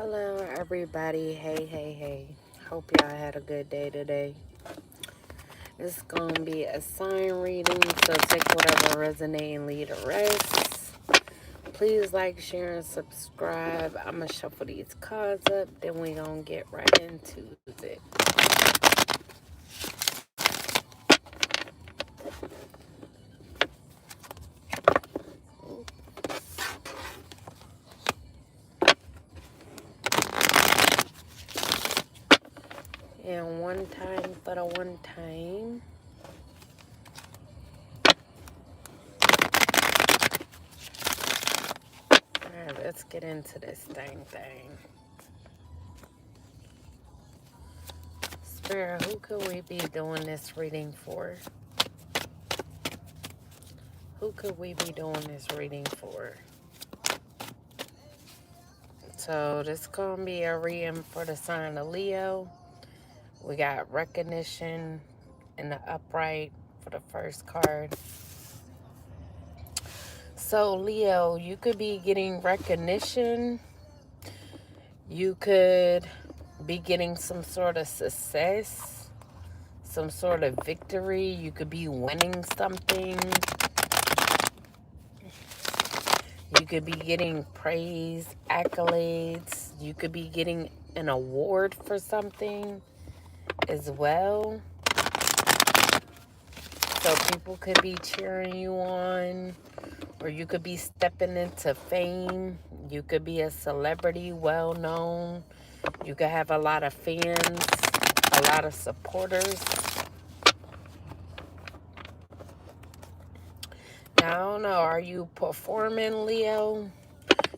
Hello, everybody. Hey. Hope y'all had a good day today. It's going to be a sign reading, so take whatever resonate and leave the rest. Please like, share, and subscribe. I'm going to shuffle these cards up, then we going to get right into it. And one time for the one time. Alright, let's get into this thing. Spirit, who could we be doing this reading for? Who could we be doing this reading for? So this is going to be a reading for the sign of Leo. We got recognition in the upright for the first card. So Leo, you could be getting recognition. You could be getting some sort of success, some sort of victory. You could be winning something. You could be getting praise, accolades. You could be getting an award for something as well. So people could be cheering you on, or you could be stepping into fame. You could be a celebrity, well known. You could have a lot of fans, a lot of supporters. Now, I don't know, are you performing, Leo?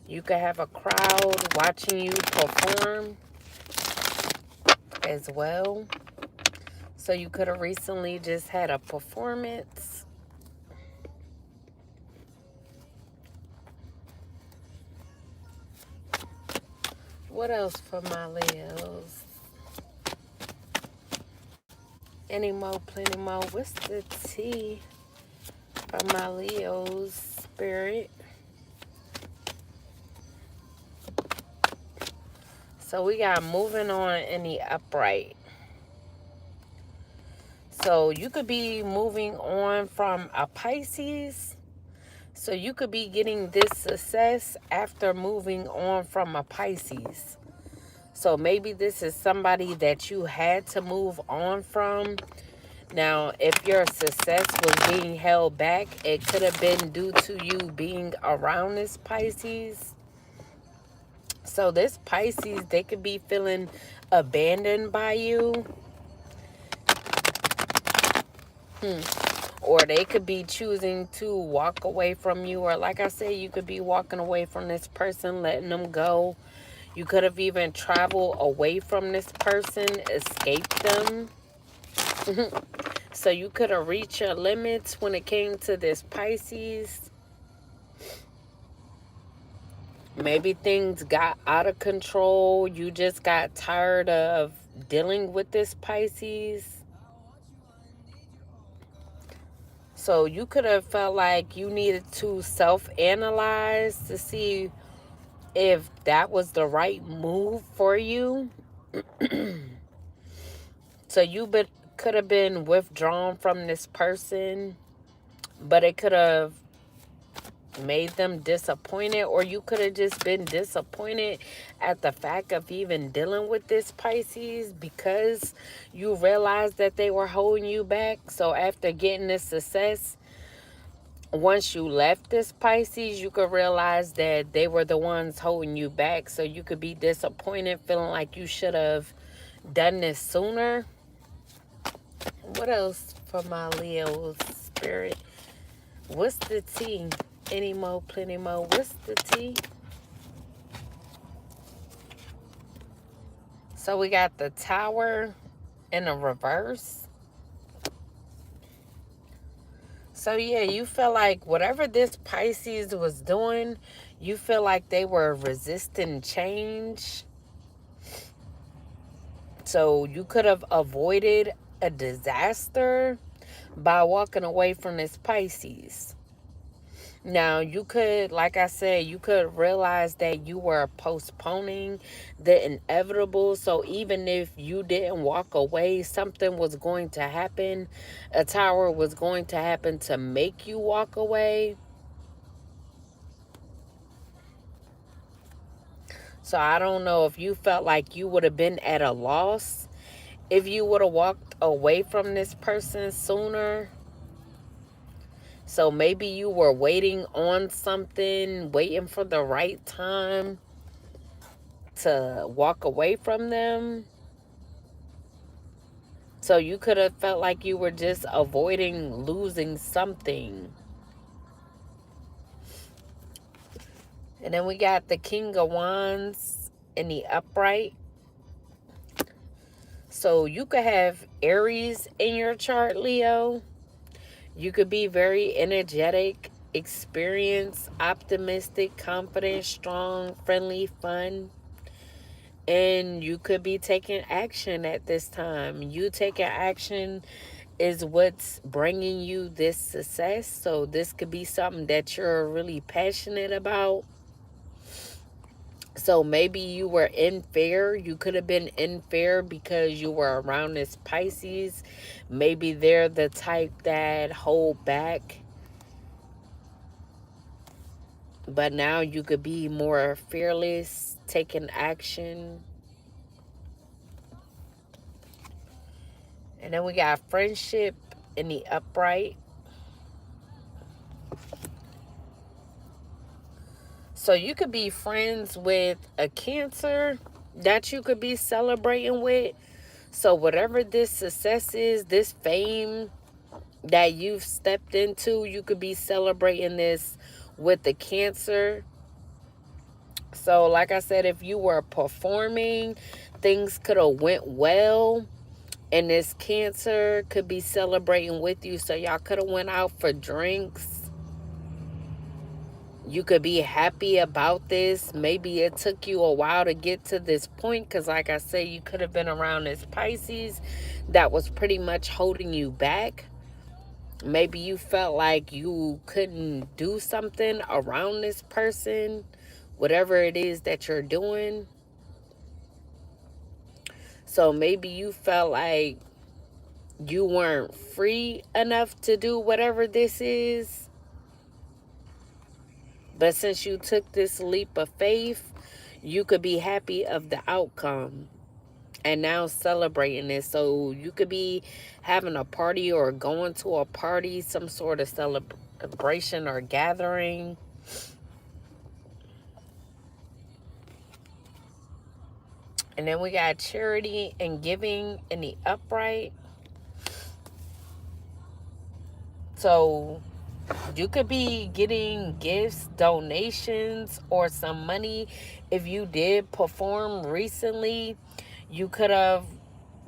You could have a crowd watching you perform as well. So you could have recently just had a performance. What else for my Leos? Any more, plenty more. What's the tea for my Leos, Spirit? So we got moving on in the upright. So you could be moving on from a Pisces. So you could be getting this success after moving on from a Pisces. So maybe this is somebody that you had to move on from. Now, if your success was being held back, it could have been due to you being around this Pisces. So this Pisces, they could be feeling abandoned by you. Or they could be choosing to walk away from you. Or like I said, you could be walking away from this person, letting them go. You could have even traveled away from this person, escaped them. So you could have reached your limits when it came to this Pisces. Maybe things got out of control. You just got tired of dealing with this Pisces. So you could have felt like you needed to self-analyze to see if that was the right move for you. So you could have been withdrawn from this person, but it could have made them disappointed, or you could have just been disappointed at the fact of even dealing with this Pisces because you realized that they were holding you back. So after getting this success, once you left this Pisces, you could realize that they were the ones holding you back. So you could be disappointed, feeling like you should have done this sooner. What else for my Leo spirit? What's the tea? Any more, plenty more. What's the tea? So we got the Tower in a reverse. So yeah, you feel like whatever this Pisces was doing, you feel like they were resisting change. So you could have avoided a disaster by walking away from this Pisces. Now, you could, like I said, you could realize that you were postponing the inevitable. So even if you didn't walk away, something was going to happen. A tower was going to happen to make you walk away. So I don't know if you felt like you would have been at a loss if you would have walked away from this person sooner. So maybe you were waiting on something, waiting for the right time to walk away from them. So you could have felt like you were just avoiding losing something. And then we got the King of Wands in the upright. So you could have Aries in your chart, Leo. You could be very energetic, experienced, optimistic, confident, strong, friendly, fun. And you could be taking action at this time. You taking action is what's bringing you this success. So this could be something that you're really passionate about. So maybe you were in fear. You could have been in fear because you were around this Pisces. Maybe they're the type that hold back. But now you could be more fearless, taking action. And then we got friendship in the upright. So you could be friends with a Cancer that you could be celebrating with. So whatever this success is, this fame that you've stepped into, you could be celebrating this with the Cancer. So like I said, if you were performing, things could have went well. And this Cancer could be celebrating with you. So y'all could have went out for drinks. You could be happy about this. Maybe it took you a while to get to this point because, like I said, you could have been around this Pisces that was pretty much holding you back. Maybe you felt like you couldn't do something around this person, whatever it is that you're doing. So maybe you felt like you weren't free enough to do whatever this is. But since you took this leap of faith, you could be happy of the outcome and now celebrating this. So you could be having a party or going to a party, some sort of celebration or gathering. And then we got charity and giving in the upright. So you could be getting gifts, donations, or some money. If you did perform recently, you could have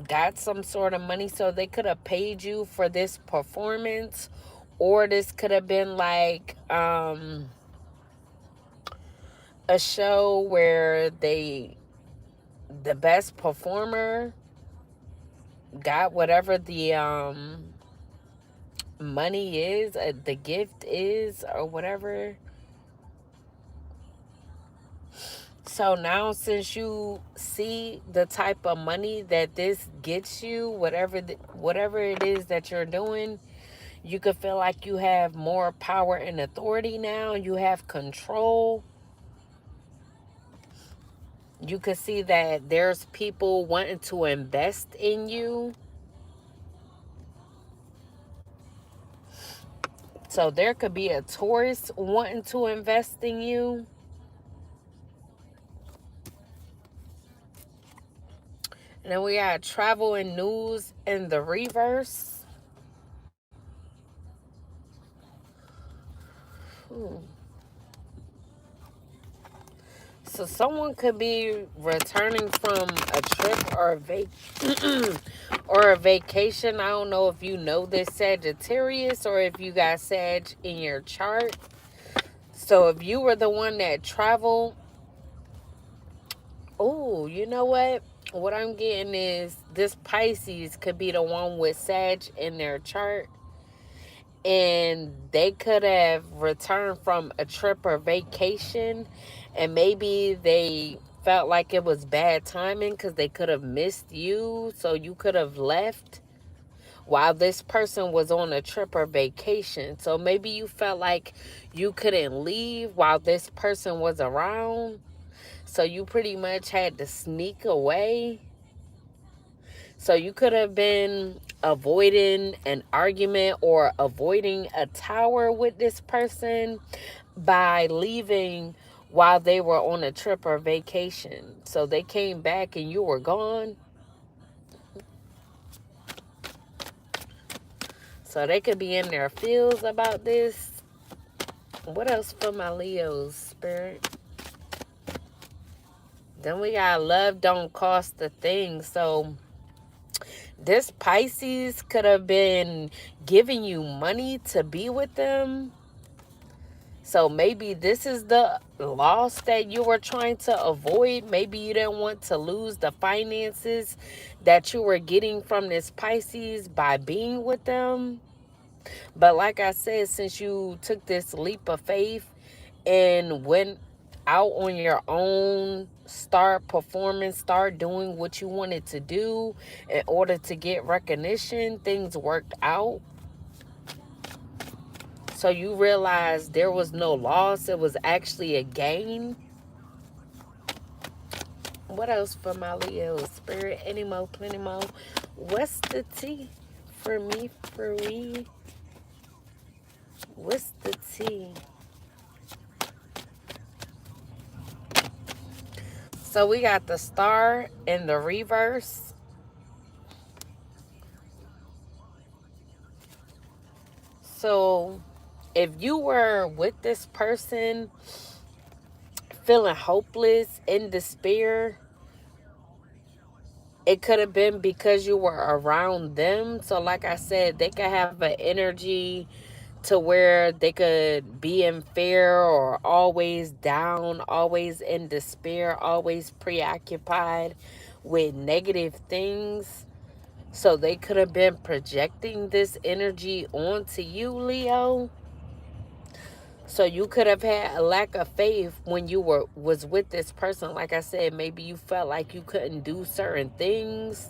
got some sort of money. So they could have paid you for this performance. Or this could have been like a show where the best performer got whatever the money is, the gift is, or whatever. So now since you see the type of money that this gets you, whatever it is that you're doing, you could feel like you have more power and authority now. You have control. You could see that there's people wanting to invest in you. So there could be a tourist wanting to invest in you. And then we got travel and news in the reverse. So someone could be returning from a trip or or a vacation. I don't know if you know this Sagittarius or if you got Sag in your chart. So if you were the one that traveled, oh, you know what? What I'm getting is this Pisces could be the one with Sag in their chart. and they could have returned from a trip or vacation, and maybe they felt like it was bad timing because they could have missed you, so you could have left while this person was on a trip or vacation. So maybe you felt like you couldn't leave while this person was around, so you pretty much had to sneak away. So you could have been avoiding an argument or avoiding a tower with this person by leaving while they were on a trip or vacation. So they came back and you were gone. So they could be in their feels about this. What else for my Leo's, Spirit? Then we got love don't cost a thing. So this Pisces could have been giving you money to be with them. So maybe this is the loss that you were trying to avoid. Maybe you didn't want to lose the finances that you were getting from this Pisces by being with them. But like I said, since you took this leap of faith and went out on your own, start performing, start doing what you wanted to do in order to get recognition, things worked out. So you realized there was no loss, it was actually a gain. What else for my Leo? Spirit, any more, plenty more. What's the tea for me, for we? What's the tea? So we got the star in the reverse. So if you were with this person feeling hopeless, in despair, it could have been because you were around them. So like I said, they could have an energy to where they could be in fear or always down, always in despair, always preoccupied with negative things. So they could have been projecting this energy onto you, Leo. So you could have had a lack of faith when you was with this person. Like I said, maybe you felt like you couldn't do certain things.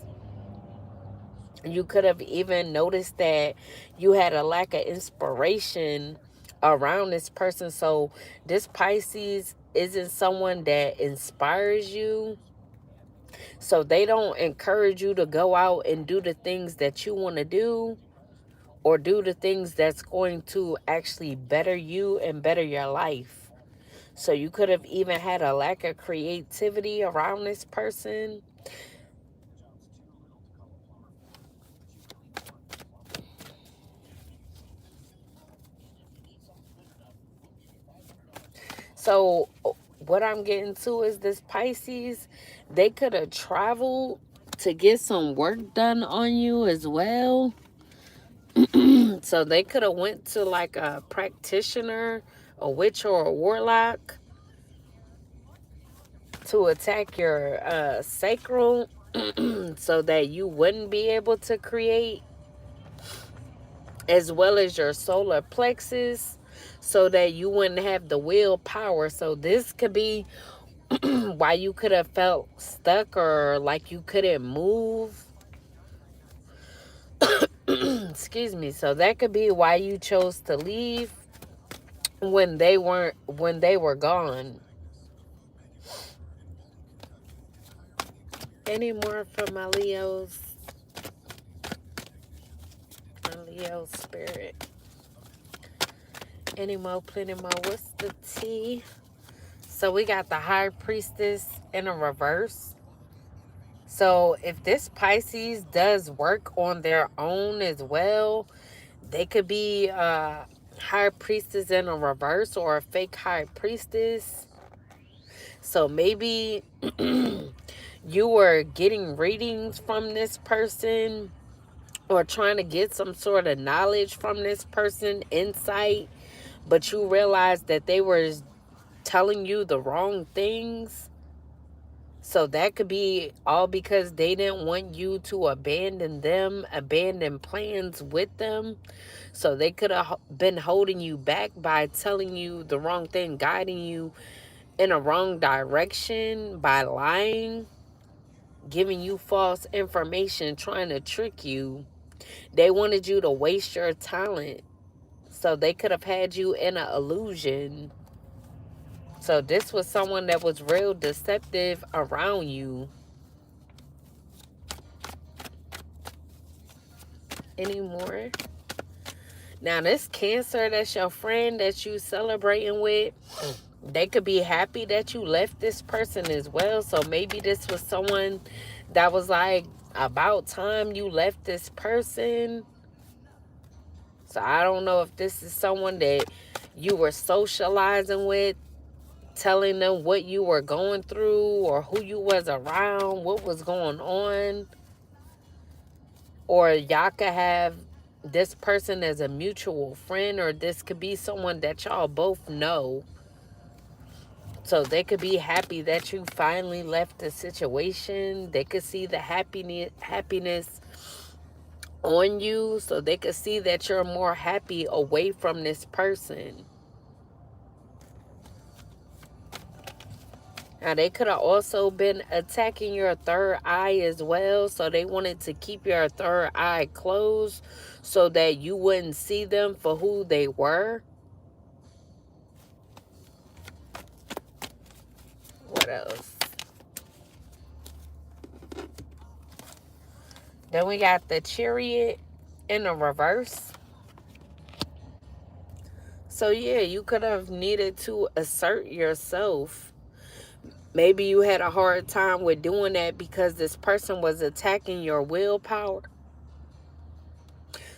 You could have even noticed that you had a lack of inspiration around this person. So this Pisces isn't someone that inspires you. So they don't encourage you to go out and do the things that you want to do, or do the things that's going to actually better you and better your life. So you could have even had a lack of creativity around this person. So what I'm getting to is this Pisces, they could have traveled to get some work done on you as well. So they could have went to like a practitioner, a witch or a warlock, to attack your sacral so that you wouldn't be able to create, as well as your solar plexus, so that you wouldn't have the willpower. So this could be why you could have felt stuck or like you couldn't move. Excuse me. So that could be why you chose to leave when they were gone. Any more from my Leos? My Leo spirit. Any more, plenty more. What's the tea? So we got the High Priestess in a reverse. So if this Pisces does work on their own as well, they could be a High Priestess in a reverse or a fake High Priestess. So maybe you were getting readings from this person or trying to get some sort of knowledge from this person, insight, but you realized that they were telling you the wrong things. So that could be all because they didn't want you to abandon them, abandon plans with them. So they could have been holding you back by telling you the wrong thing, guiding you in a wrong direction, by lying, giving you false information, trying to trick you. They wanted you to waste your talent. So they could have had you in an illusion. So this was someone that was real deceptive around you. Anymore. Now this Cancer, that's your friend that you celebrating with, they could be happy that you left this person as well. So maybe this was someone that was like, about time you left this person. So I don't know if this is someone that you were socializing with, telling them what you were going through or who you was around, what was going on. Or y'all could have this person as a mutual friend, or this could be someone that y'all both know. So they could be happy that you finally left the situation. They could see the happiness on you. So they could see that you're more happy away from this person. Now, they could have also been attacking your third eye as well. So they wanted to keep your third eye closed so that you wouldn't see them for who they were. What else? Then we got the Chariot in the reverse. So yeah, you could have needed to assert yourself. Maybe you had a hard time with doing that because this person was attacking your willpower,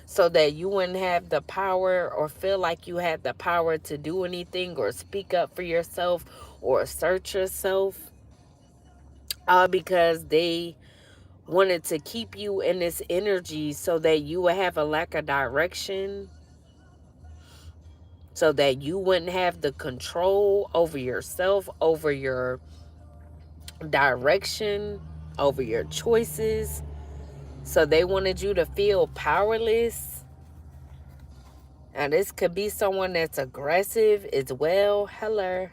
so that you wouldn't have the power or feel like you had the power to do anything or speak up for yourself or assert yourself. All because they wanted to keep you in this energy so that you would have a lack of direction, so that you wouldn't have the control over yourself, over your direction, over your choices. So they wanted you to feel powerless. Now this could be someone that's aggressive as well. Hello.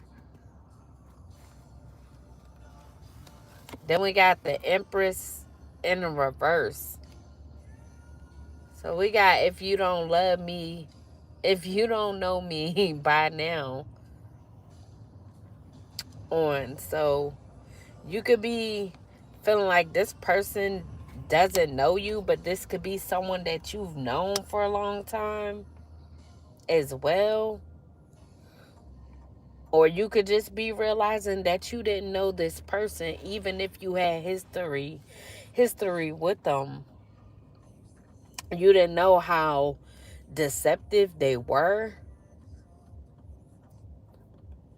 Then we got the Empress in the reverse. So we got, if you don't love me, if you don't know me by now, on. So you could be feeling like this person doesn't know you, but this could be someone that you've known for a long time as well. Or you could just be realizing that you didn't know this person, even if you had history with them. You didn't know how deceptive they were,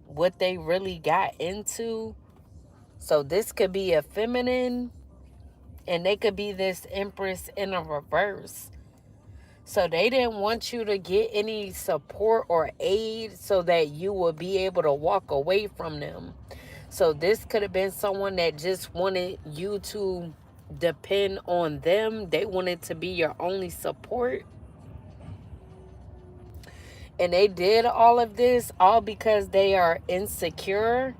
what they really got into. So this could be a feminine, and they could be this Empress in a reverse. So they didn't want you to get any support or aid so that you would be able to walk away from them. So this could have been someone that just wanted you to depend on them. They wanted to be your only support. And they did all of this all because they are insecure.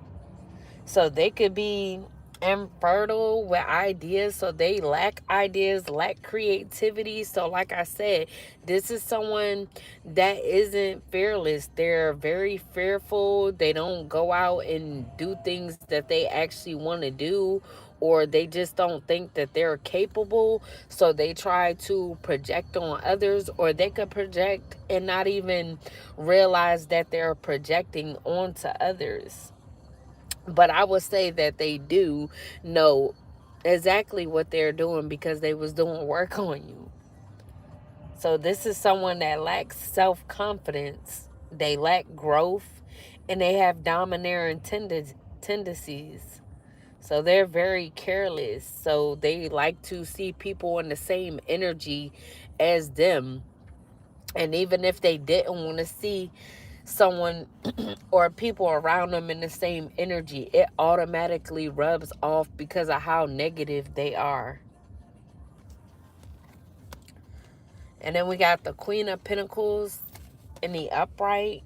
So they could be infertile with ideas. So they lack ideas, lack creativity. So like I said, this is someone that isn't fearless. They're very fearful. They don't go out and do things that they actually want to do, or they just don't think that they're capable. So they try to project on others, or they could project and not even realize that they're projecting onto others. But I would say that they do know exactly what they're doing because they was doing work on you. So this is someone that lacks self-confidence. They lack growth, and they have domineering tendencies. So they're very careless. So they like to see people in the same energy as them. And even if they didn't want to see someone or people around them in the same energy, it automatically rubs off because of how negative they are. And then we got the Queen of Pentacles in the upright.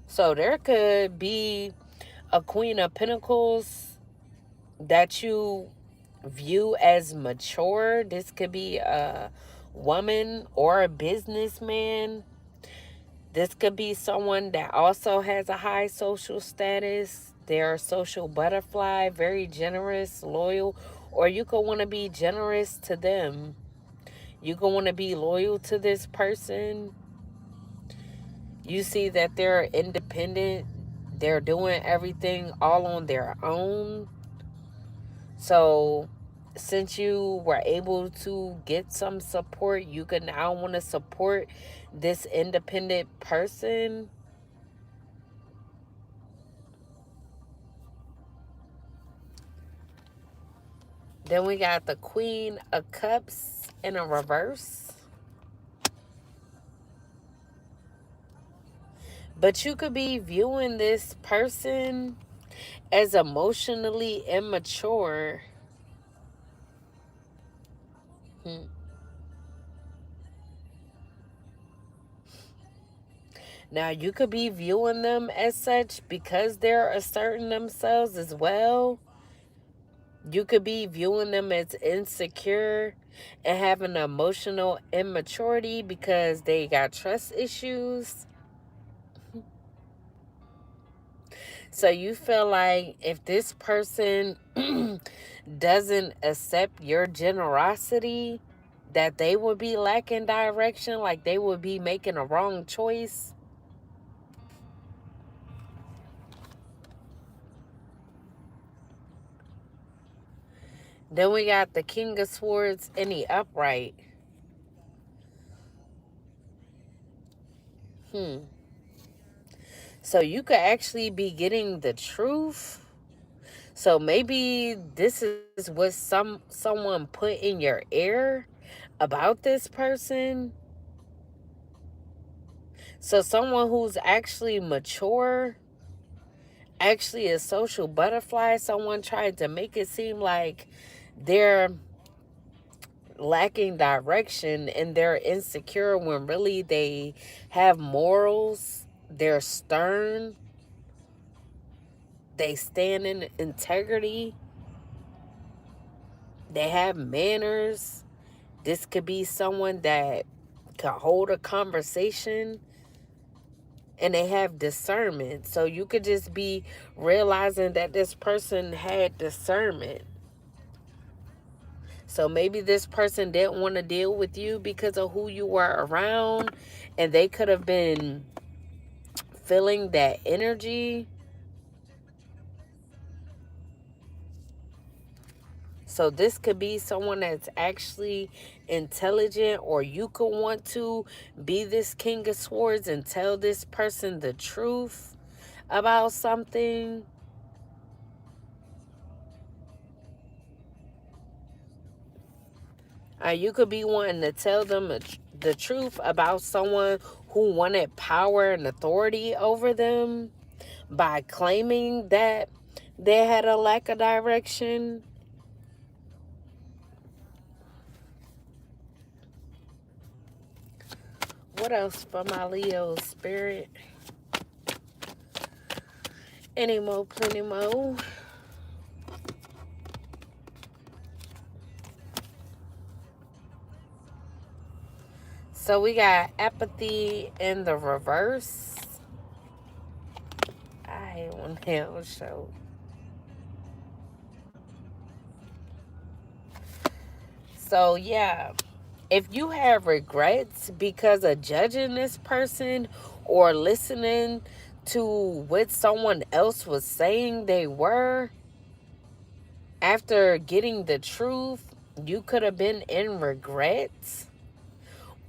So there could be a Queen of Pentacles that you view as mature. This could be a woman or a businessman. This could be someone that also has a high social status. They're a social butterfly, very generous, loyal, or you could want to be generous to them. You could want to be loyal to this person. You see that they're independent. They're doing everything all on their own. So since you were able to get some support, you can now want to support this independent person. Then we got the Queen of Cups in a reverse. But you could be viewing this person as emotionally immature. Now, you could be viewing them as such because they're asserting themselves as well. You could be viewing them as insecure and having emotional immaturity because they got trust issues. So you feel like if this person doesn't accept your generosity, that they would be lacking direction, like they would be making a wrong choice. Then we got the King of Swords in the upright. So you could actually be getting the truth. So maybe this is what someone put in your ear about this person. So someone who's actually mature, actually a social butterfly, someone tried to make it seem like they're lacking direction and they're insecure when really they have morals, they're stern, they stand in integrity, they have manners. This could be someone that can hold a conversation and they have discernment. So you could just be realizing that this person had discernment. So maybe this person didn't want to deal with you because of who you were around, and they could have been feeling that energy. So this could be someone that's actually intelligent, or you could want to be this King of Swords and tell this person the truth about something. You could be wanting to tell them the truth about someone who wanted power and authority over them by claiming that they had a lack of direction. What else for my Leo spirit? Any more, plenty more. So we got apathy in the reverse. I hate when hell show. So yeah, if you have regrets because of judging this person or listening to what someone else was saying they were, after getting the truth, you could have been in regrets.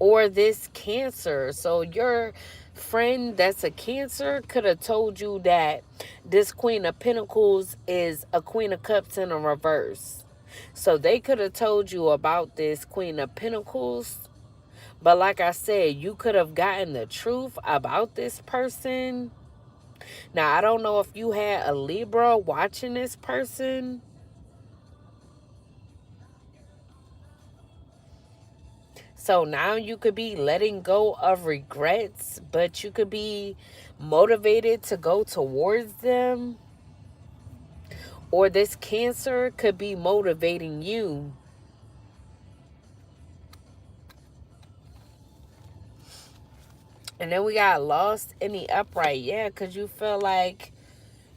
Or this Cancer. So your friend that's a Cancer could have told you that this Queen of Pentacles is a Queen of Cups in a reverse. So they could have told you about this Queen of Pentacles. But like I said, you could have gotten the truth about this person. Now, I don't know if you had a Libra watching this person. So now you could be letting go of regrets, but you could be motivated to go towards them. Or this Cancer could be motivating you. And then we got lost in the upright. Yeah, because you feel like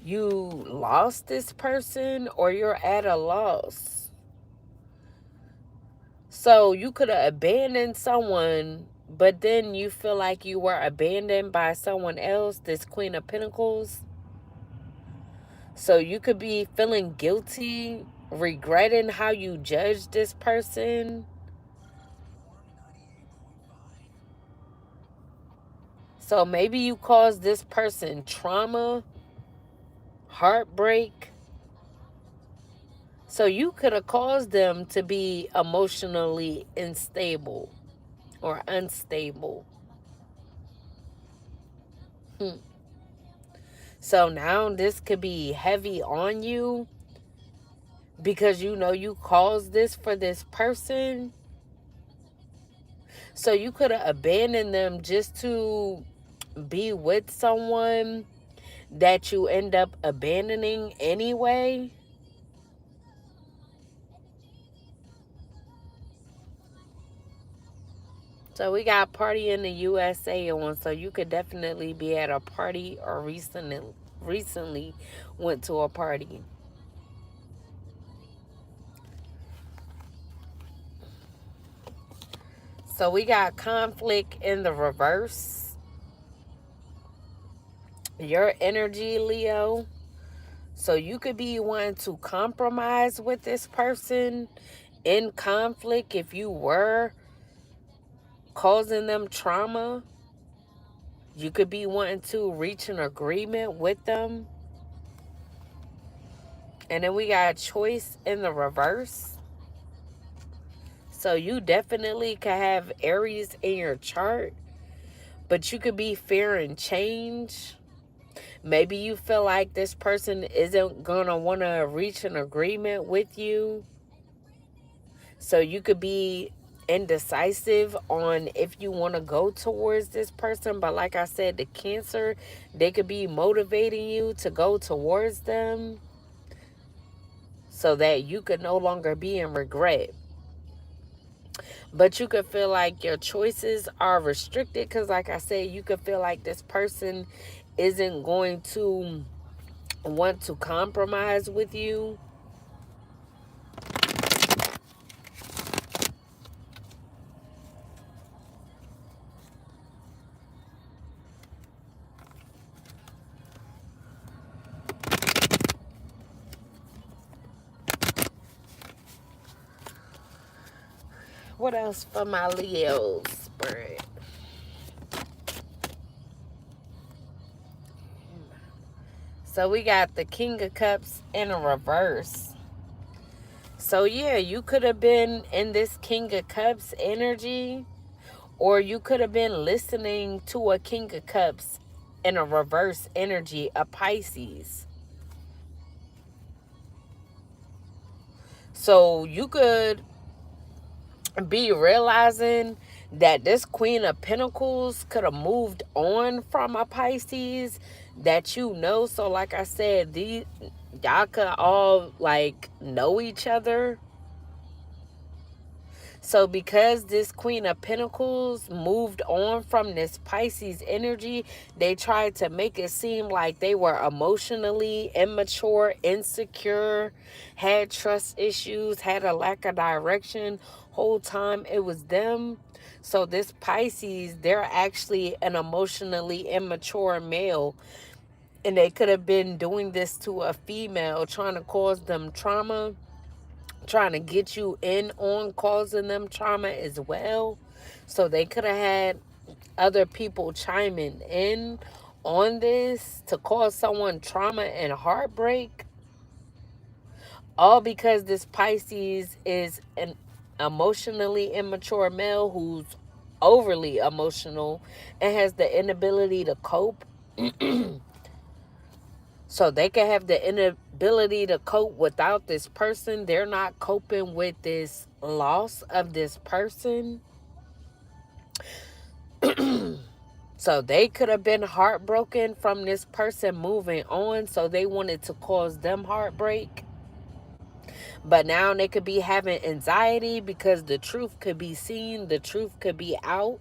you lost this person or you're at a loss. So you could have abandoned someone, but then you feel like you were abandoned by someone else, this Queen of Pentacles. So you could be feeling guilty, regretting how you judged this person. So maybe you caused this person trauma, heartbreak. So you could have caused them to be emotionally unstable or unstable. So now this could be heavy on you because you know you caused this for this person. So you could have abandoned them just to be with someone that you end up abandoning anyway. So we got party in the USA on, so you could definitely be at a party or recently went to a party. So we got conflict in the reverse. Your energy, Leo. So you could be wanting to compromise with this person in conflict if you were causing them trauma. You could be wanting to reach an agreement with them. And then we got choice in the reverse. So you definitely could have Aries in your chart, but you could be fearing change. Maybe you feel like this person isn't going to want to reach an agreement with you. So you could be indecisive on if you want to go towards this person. But like I said, the Cancer, they could be motivating you to go towards them so that you could no longer be in regret. But you could feel like your choices are restricted because like I said, you could feel like this person isn't going to want to compromise with you. What else for my Leos, Spirit? So we got the King of Cups in a reverse. So yeah, you could have been in this King of Cups energy, or you could have been listening to a King of Cups in a reverse energy, a Pisces. So you could be realizing that this Queen of Pentacles could have moved on from a Pisces that you know. So like I said, y'all could all like know each other. So because this Queen of Pentacles moved on from this Pisces energy, they tried to make it seem like they were emotionally immature, insecure, had trust issues, had a lack of direction. Whole time it was them. So this Pisces, they're actually an emotionally immature male. And they could have been doing this to a female, trying to cause them trauma, trying to get you in on causing them trauma as well. So they could have had other people chiming in on this to cause someone trauma and heartbreak. All because this Pisces is an emotionally immature male who's overly emotional and has the inability to cope. So they can have the inability to cope without this person. They're not coping with this loss of this person. So they could have been heartbroken from this person moving on. So they wanted to cause them heartbreak. But now they could be having anxiety because the truth could be seen. The truth could be out.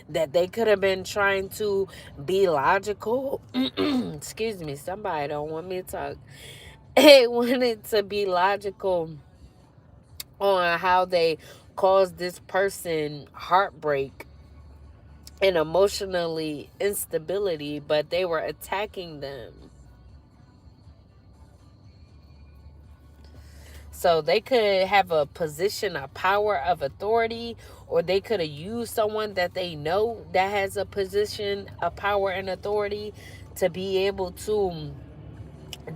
That they could have been trying to be logical. Excuse me, somebody don't want me to talk. They wanted to be logical on how they caused this person heartbreak and emotionally instability, but they were attacking them. So they could have a position of power of authority, or they could have used someone that they know that has a position of power and authority to be able to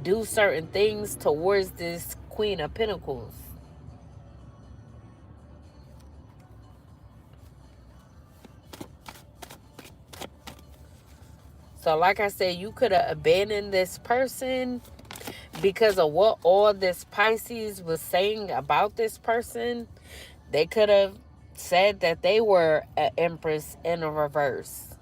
do certain things towards this Queen of Pentacles. So like I said, you could have abandoned this person because of what all this Pisces was saying about this person. They could have said that they were an Empress in a reverse.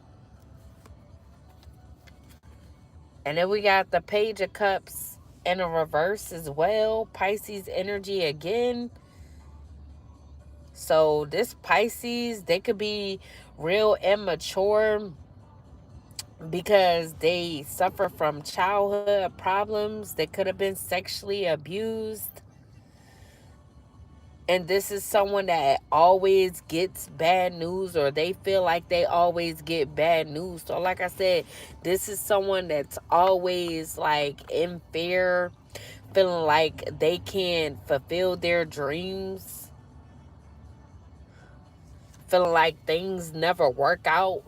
And then we got the Page of Cups in a reverse as well. Pisces energy again. So this Pisces, they could be real immature because they suffer from childhood problems. They could have been sexually abused. And this is someone that always gets bad news, or they feel like they always get bad news. So like I said, this is someone that's always like in fear, feeling like they can't fulfill their dreams, feeling like things never work out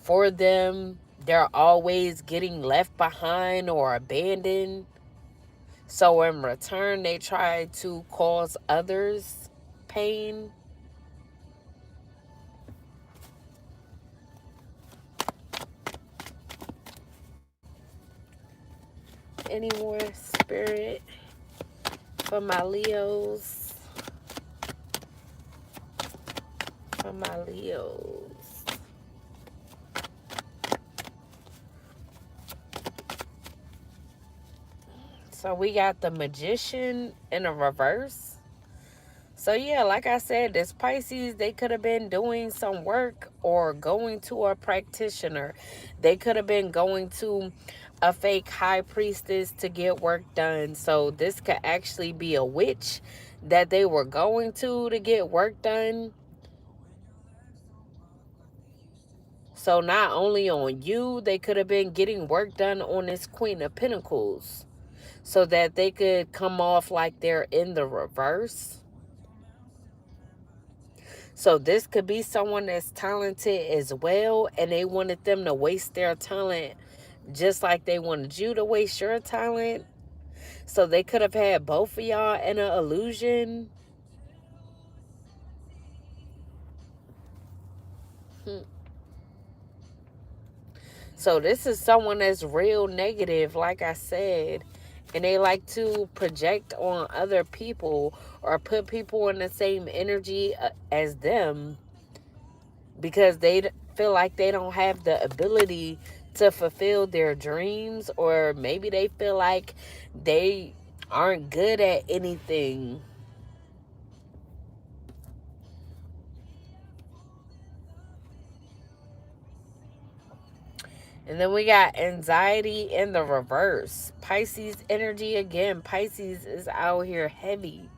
for them. They're always getting left behind or abandoned. So in return, they try to cause others pain. Any more spirit for my Leos? For my Leos. So we got the Magician in a reverse. So yeah, like I said, this Pisces, they could have been doing some work or going to a practitioner. They could have been going to a fake high priestess to get work done. So this could actually be a witch that they were going to get work done. So not only on you, they could have been getting work done on this Queen of Pentacles so that they could come off like they're in the reverse. So this could be someone that's talented as well, and they wanted them to waste their talent just like they wanted you to waste your talent. So they could have had both of y'all in an illusion. So this is someone that's real negative, like I said, and they like to project on other people or put people in the same energy as them because they feel like they don't have the ability to fulfill their dreams, or maybe they feel like they aren't good at anything. And then we got anxiety in the reverse. Pisces energy again. Pisces is out here heavy.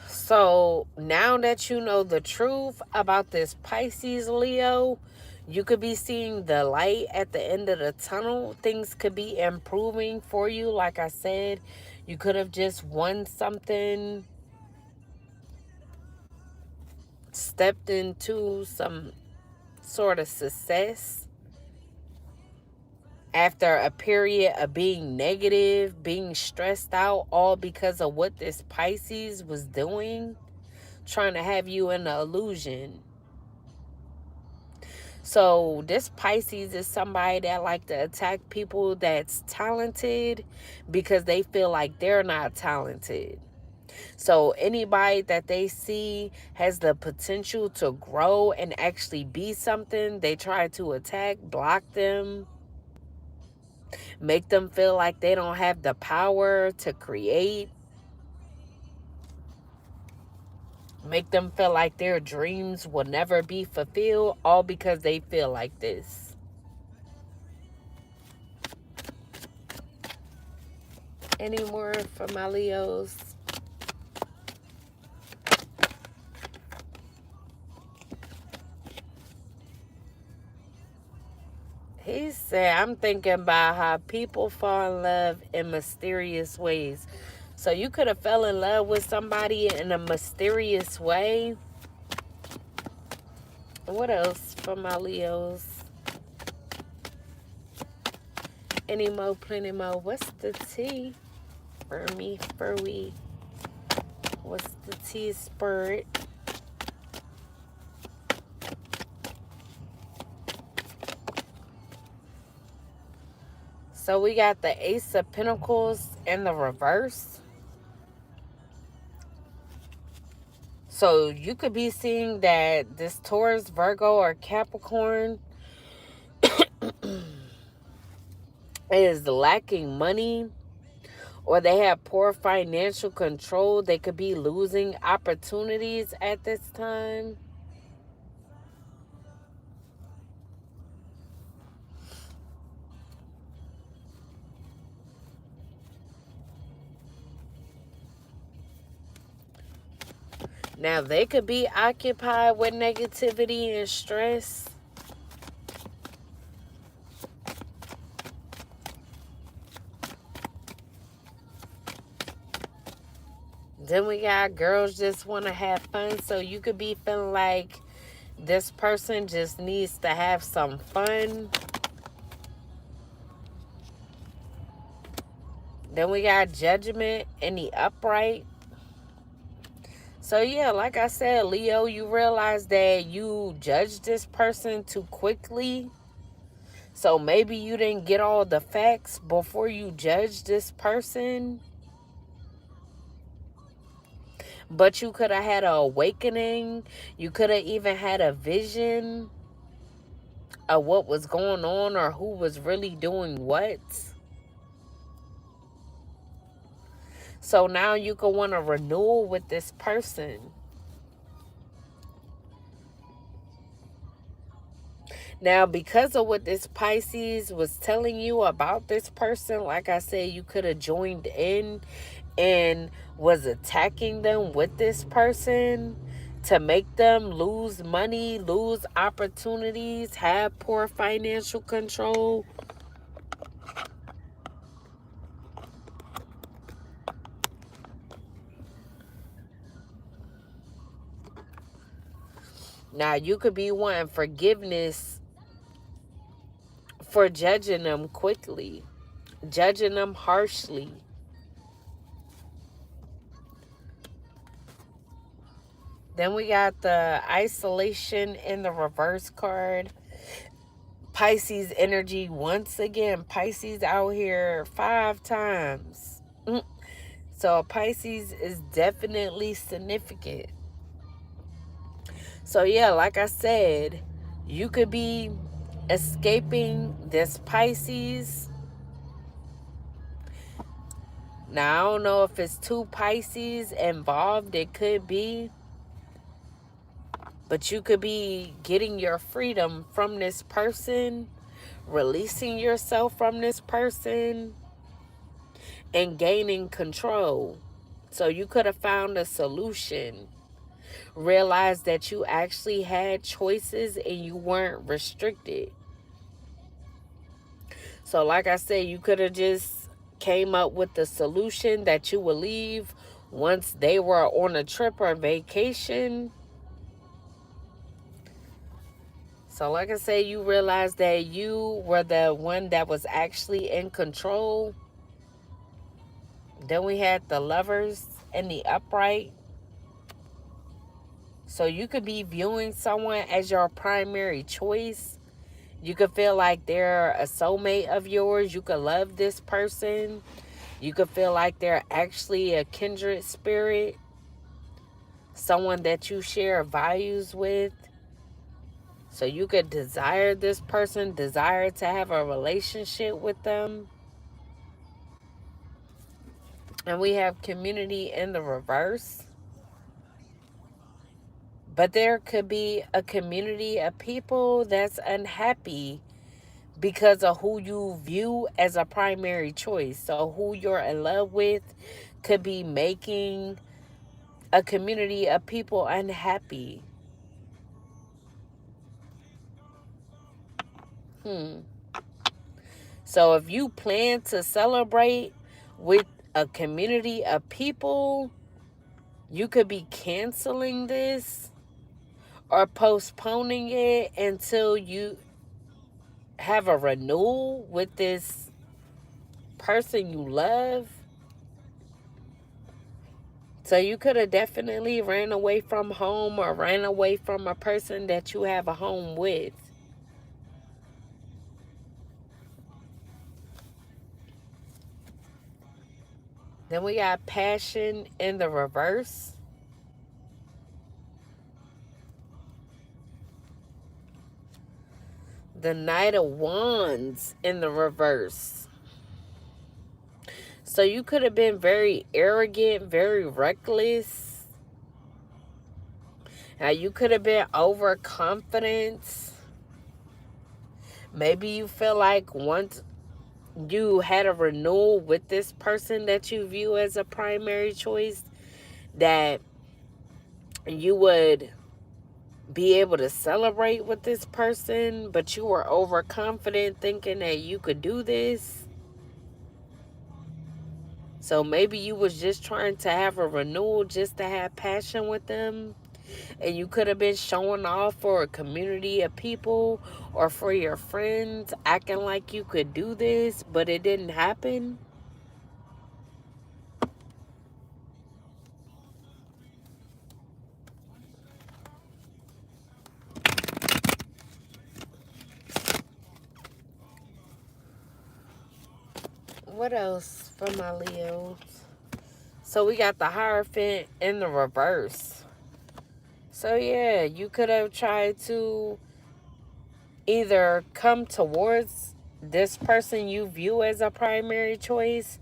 So now that you know the truth about this Pisces, Leo, you could be seeing the light at the end of the tunnel. Things could be improving for you. Like I said, you could have just won something, stepped into some sort of success. after a period of being negative, being stressed out, all because of what this Pisces was doing, trying to have you in an illusion. So this Pisces is somebody that like to attack people that's talented because they feel like they're not talented. So anybody that they see has the potential to grow and actually be something, they try to attack, block them, make them feel like they don't have the power to create, make them feel like their dreams will never be fulfilled, all because they feel like this. Any more for my Leos? He said, I'm thinking about how people fall in love in mysterious ways. So you could have fell in love with somebody in a mysterious way. What else for my Leos? Any more, plenty more. What's the tea? For me, for we. What's the tea, spirit? So we got the Ace of Pentacles in the reverse. So you could be seeing that this Taurus, Virgo, or Capricorn is lacking money, or they have poor financial control. They could be losing opportunities at this time. Now, they could be occupied with negativity and stress. Then we got girls just want to have fun. So you could be feeling like this person just needs to have some fun. Then we got Judgment in the upright. So yeah, like I said, Leo, you realize that you judged this person too quickly. So maybe you didn't get all the facts before you judged this person. But you could have had an awakening. You could have even had a vision of what was going on or who was really doing what. So now you could want a renewal with this person. Now, because of what this Pisces was telling you about this person, like I said, you could have joined in and was attacking them with this person to make them lose money, lose opportunities, have poor financial control. Now, you could be wanting forgiveness for judging them quickly, judging them harshly. Then we got the isolation in the reverse card. Pisces energy once again. Pisces out here 5 times. So Pisces is definitely significant. So yeah, like I said, you could be escaping this Pisces. Now, I don't know if it's 2 Pisces involved. It could be. But you could be getting your freedom from this person, releasing yourself from this person, and gaining control. So you could have found a solution. Realized that you actually had choices and you weren't restricted. So like I said, you could have just came up with the solution that you would leave once they were on a trip or vacation. So like I said, you realize that you were the one that was actually in control. Then we had the Lovers and the Upright. So you could be viewing someone as your primary choice. You could feel like they're a soulmate of yours. You could love this person. You could feel like they're actually a kindred spirit, someone that you share values with. So you could desire this person, desire to have a relationship with them. And we have community in the reverse. But there could be a community of people that's unhappy because of who you view as a primary choice. So who you're in love with could be making a community of people unhappy. So if you plan to celebrate with a community of people, you could be canceling this or postponing it until you have a renewal with this person you love. So you could have definitely ran away from home or ran away from a person that you have a home with. Then we got passion in the reverse. The Knight of Wands in the reverse. So you could have been very arrogant, very reckless. Now you could have been overconfident. Maybe you feel like once you had a renewal with this person that you view as a primary choice, that you would be able to celebrate with this person, but you were overconfident thinking that you could do this. So maybe you was just trying to have a renewal just to have passion with them. And you could have been showing off for a community of people or for your friends, acting like you could do this, but it didn't happen. What else for my Leos? So we got the Hierophant in the reverse. So yeah, you could have tried to either come towards this person you view as a primary choice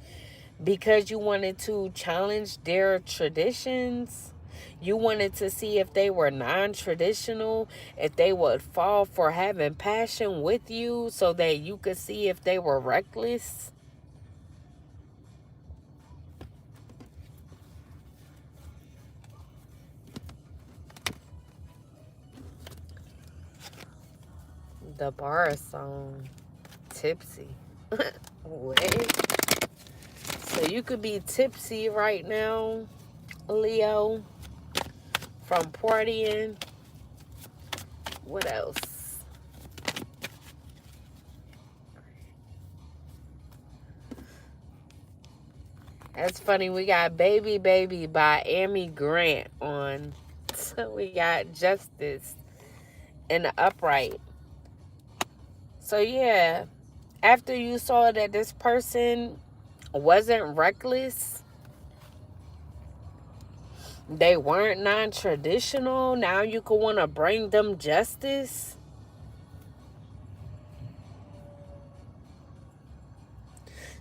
because you wanted to challenge their traditions. You wanted to see if they were non-traditional, if they would fall for having passion with you so that you could see if they were reckless. The bar song, Tipsy. What? So you could be tipsy right now, Leo, from partying. What else? That's funny. We got Baby Baby by Amy Grant on. So we got Justice and the Upright. So yeah, after you saw that this person wasn't reckless, they weren't non-traditional, now you could want to bring them justice.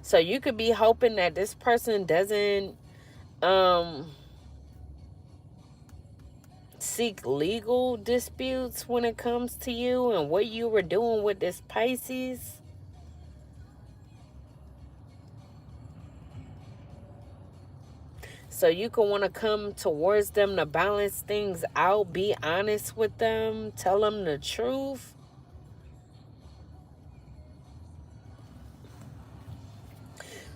So you could be hoping that this person doesn't seek legal disputes when it comes to you and what you were doing with this Pisces. So you can want to come towards them to balance things out, be honest with them, tell them the truth.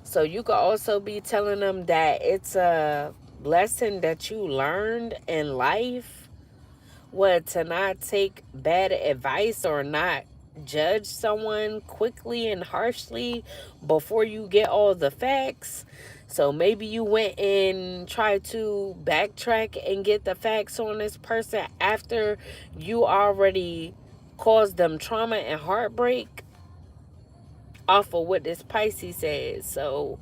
So you could also be telling them that it's a lesson that you learned in life What, to not take bad advice or not judge someone quickly and harshly before you get all the facts. So maybe you went and tried to backtrack and get the facts on this person after you already caused them trauma and heartbreak off of what this Pisces says. So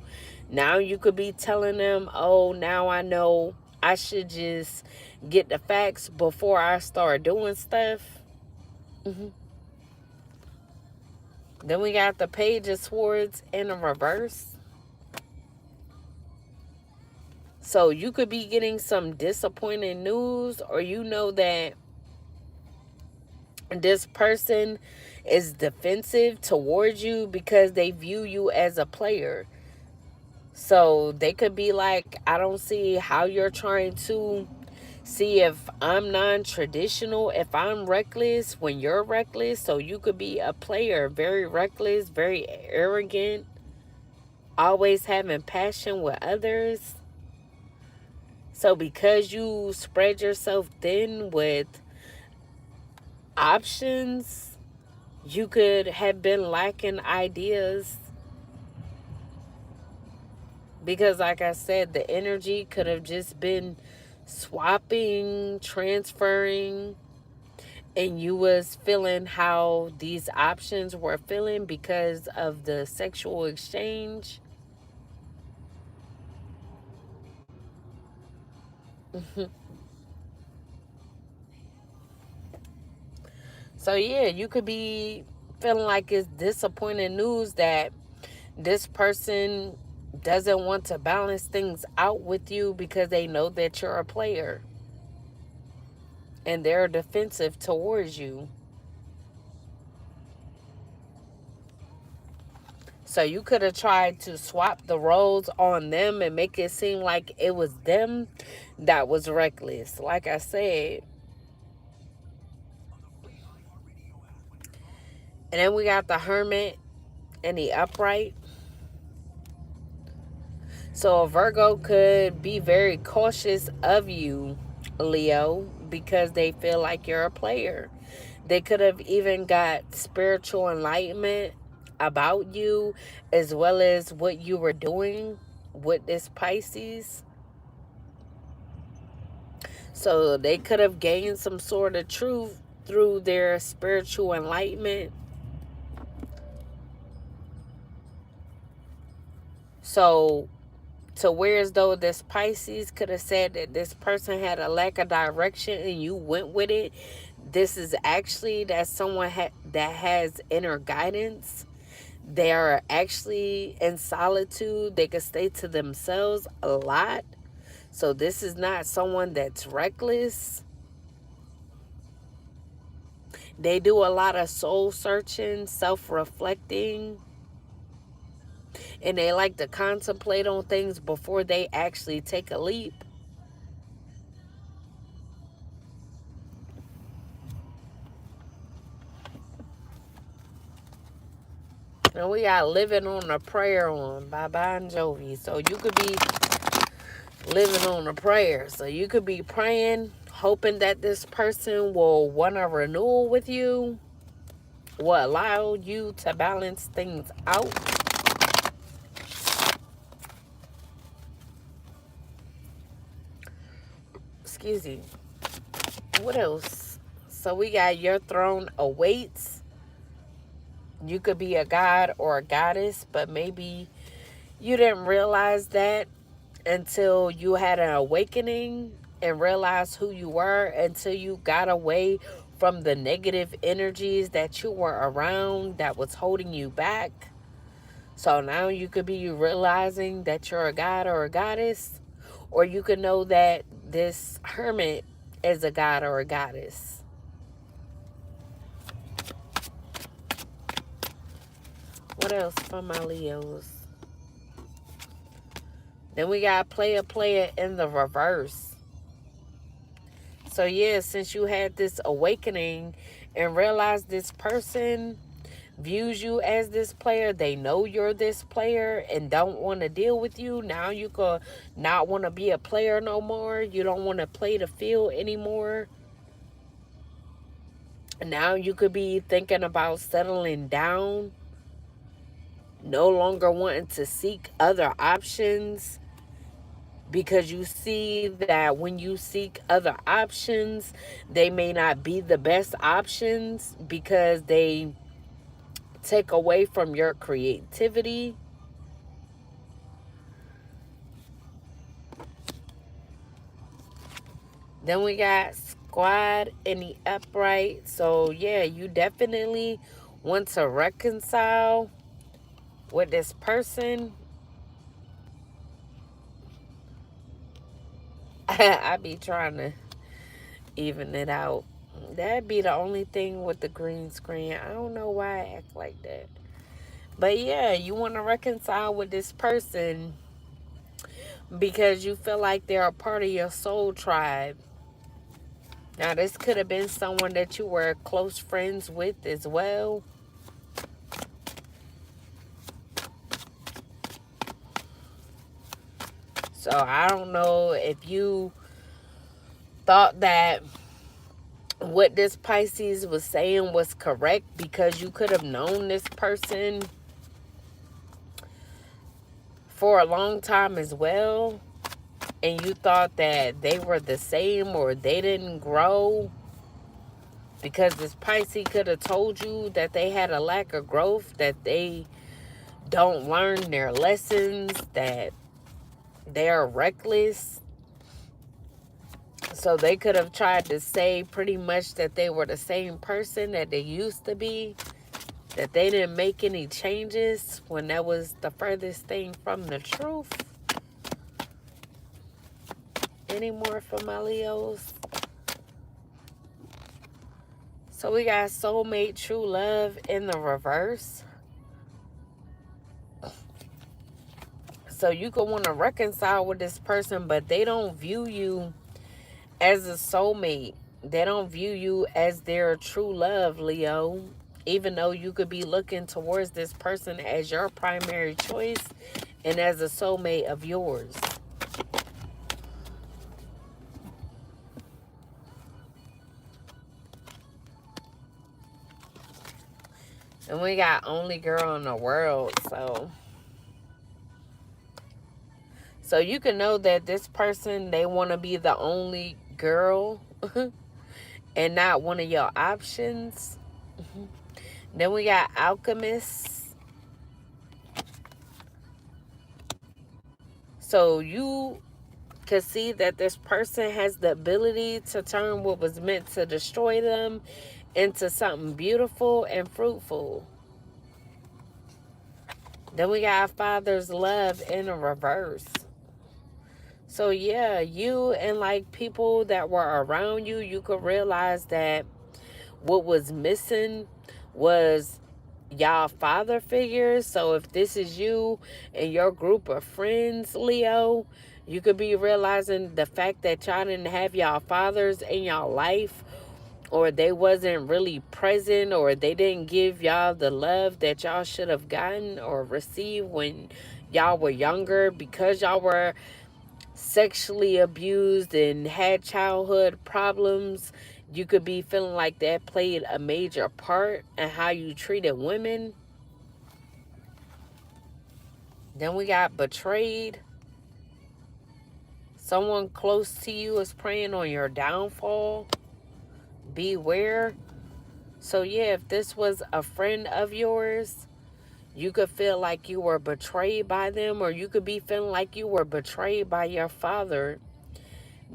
now you could be telling them, oh, now I know I should just get the facts before I start doing stuff. hmm Then we got the Page of Swords in the reverse. So you could be getting some disappointing news, or you know that this person is defensive towards you because they view you as a player. So they could be like, I don't see how you're trying to see if I'm non-traditional, if I'm reckless when you're reckless. So you could be a player, very reckless, very arrogant, always having passion with others. So because you spread yourself thin with options, you could have been lacking ideas. Because like I said, the energy could have just been swapping, transferring, and you was feeling how these options were feeling because of the sexual exchange. So yeah, you could be feeling like it's disappointing news that this person doesn't want to balance things out with you because they know that you're a player and they're defensive towards you. So you could have tried to swap the roles on them and make it seem like it was them that was reckless. Like I said. And then we got the Hermit and the Upright. So a Virgo could be very cautious of you, Leo, because they feel like you're a player. They could have even got spiritual enlightenment about you, as well as what you were doing with this Pisces. So they could have gained some sort of truth through their spiritual enlightenment. So to where as though this Pisces could have said that this person had a lack of direction and you went with it. This is actually that someone that has inner guidance. They are actually in solitude. They can stay to themselves a lot. So this is not someone that's reckless. They do a lot of soul searching, self-reflecting, and they like to contemplate on things before they actually take a leap. And we got Living on a Prayer on by Bon Jovi. So you could be living on a prayer. So you could be praying, hoping that this person will want a renewal with you, will allow you to balance things out. Excuse me. What else? So we got Your Throne Awaits. You could be a god or a goddess, but maybe you didn't realize that until you had an awakening and realized who you were, until you got away from the negative energies that you were around that was holding you back. So now you could be realizing that you're a god or a goddess, or you could know that this hermit is a god or a goddess. What else for my Leos? Then we got player in the reverse. So yeah, since you had this awakening and realized this person views you as this player, they know you're this player and don't want to deal with you. Now you could not want to be a player no more. You don't want to play the field anymore. Now you could be thinking about settling down, no longer wanting to seek other options, because you see that when you seek other options, they may not be the best options because they take away from your creativity. Then we got squad in the upright. So yeah, you definitely want to reconcile with this person. I be trying to even it out. That'd be the only thing with the green screen. I don't know why I act like that. But yeah, you want to reconcile with this person because you feel like they're a part of your soul tribe. Now, this could have been someone that you were close friends with as well. So I don't know if you thought that what this Pisces was saying was correct, because you could have known this person for a long time as well, and you thought that they were the same or they didn't grow, because this Pisces could have told you that they had a lack of growth, that they don't learn their lessons, that they're reckless. So they could have tried to say pretty much that they were the same person that they used to be, that they didn't make any changes, when that was the furthest thing from the truth. Any more for my Leos? So we got soulmate, true love in the reverse. So you could want to reconcile with this person, but they don't view you as a soulmate. They don't view you as their true love, Leo. Even though you could be looking towards this person as your primary choice and as a soulmate of yours. And we got only girl in the world. So you can know that this person, they want to be the only girl and not one of your options. Then we got alchemists. So you could see that this person has the ability to turn what was meant to destroy them into something beautiful and fruitful. Then we got father's love in a reverse. So yeah, you and like people that were around you, you could realize that what was missing was y'all father figures. So if this is you and your group of friends, Leo, you could be realizing the fact that y'all didn't have y'all fathers in y'all life, or they wasn't really present, or they didn't give y'all the love that y'all should have gotten or received when y'all were younger, because y'all were sexually abused and had childhood problems. You could be feeling like that played a major part in how you treated women. Then we got betrayed. Someone close to you is preying on your downfall. Beware. So yeah, if this was a friend of yours, you could feel like you were betrayed by them, or you could be feeling like you were betrayed by your father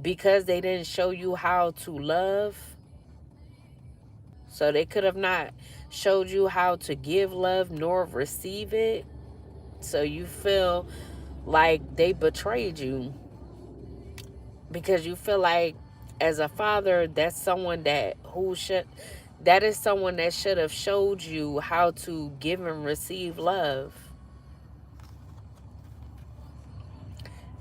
because they didn't show you how to love. So they could have not showed you how to give love nor receive it. So you feel like they betrayed you, because you feel like as a father, that's someone that is someone that should have showed you how to give and receive love.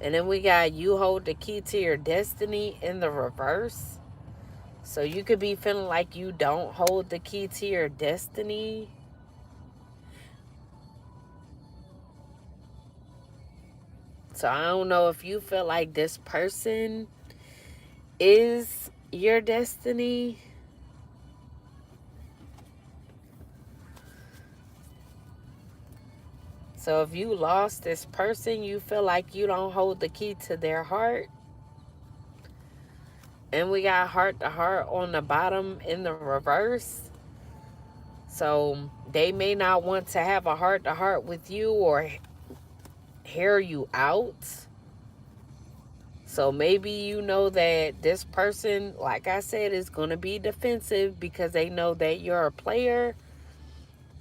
And then we got you hold the key to your destiny in the reverse. So you could be feeling like you don't hold the key to your destiny. So I don't know if you feel like this person is your destiny. So if you lost this person, you feel like you don't hold the key to their heart. And we got heart to heart on the bottom in the reverse. So they may not want to have a heart to heart with you or hear you out. So maybe you know that this person, like I said, is going to be defensive because they know that you're a player